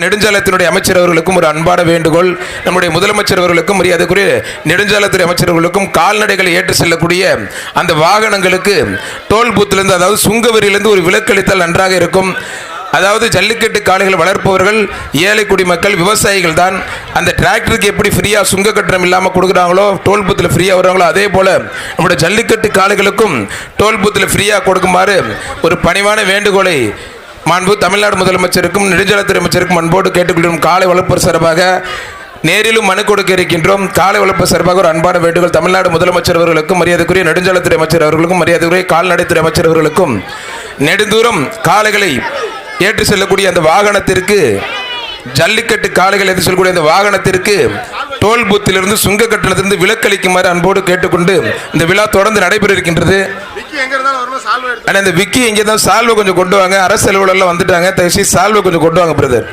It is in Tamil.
நெடுஞ்சாலைத்துறை அமைச்சர் அவர்களுக்கும் ஒரு அன்பான வேண்டுகோள். நம்முடைய முதலமைச்சர் அவர்களுக்கும் மரியாதைக்குரிய நெடுஞ்சாலைத்துறை அமைச்சர் அவர்களுக்கும் கால்நடைகளை ஏற்று செல்லக்கூடிய அந்த வாகனங்களுக்கு டோல் பூத்திலிருந்து, அதாவது சுங்க வரியிலிருந்து ஒரு விலக்களித்தால் நன்றாக இருக்கும். அதாவது ஜல்லிக்கட்டு காளைகள் வளர்ப்பவர்கள் ஏழை குடிமக்கள், விவசாயிகள் தான். அந்த டிராக்டருக்கு எப்படி ஃப்ரீயா சுங்க கட்டணம் இல்லாமல் கொடுக்குறாங்களோ, டோல் பூத்தில் ஃப்ரீயா வர்றாங்களோ, அதே போல நம்முடைய ஜல்லிக்கட்டு காளைகளுக்கும் டோல் பூத்தில் ஃப்ரீயா கொடுக்குமாறு ஒரு பணிவான வேண்டுகோளை மாண்பு தமிழ்நாடு முதலமைச்சருக்கும் நெடுஞ்சாலைத்துறை அமைச்சருக்கும் அன்போடு கேட்டுக்கொள்ளும். காளை வளர்ப்பர் சார்பாக நேரிலும் மனு கொடுக்க இருக்கின்றோம். காளை வளர்ப்பு சார்பாக ஒரு அன்பான வேண்டுகோள். தமிழ்நாடு முதலமைச்சர் அவர்களுக்கும் மரியாதைக்குரிய நெடுஞ்சாலைத்துறை அமைச்சர் அவர்களுக்கும் மரியாதைக்குரிய கால்நடைத்துறை அமைச்சர் அவர்களுக்கும் நெடுந்தூரம் காளைகளை ஏற்றி செல்லக்கூடிய அந்த வாகனத்திற்கு, ஜல்லிக்கட்டு காளைகள் ஏற்றி செல்லக்கூடிய அந்த வாகனத்திற்கு டோல் பூத்திலிருந்து சுங்க கட்டணத்திலிருந்து விலக்களிக்குமாறு அன்போடு கேட்டுக்கொண்டு இந்த விழா தொடர்ந்து நடைபெற இருக்கின்றது. இந்த விக்கி எங்கே தான் சால்வை கொஞ்சம் கொண்டு வாங்க. அரசு அலுவலர்லாம் வந்துட்டாங்க. தயவுசெய்து சால்வை கொஞ்சம் கொண்டு வாங்க பிரதர்.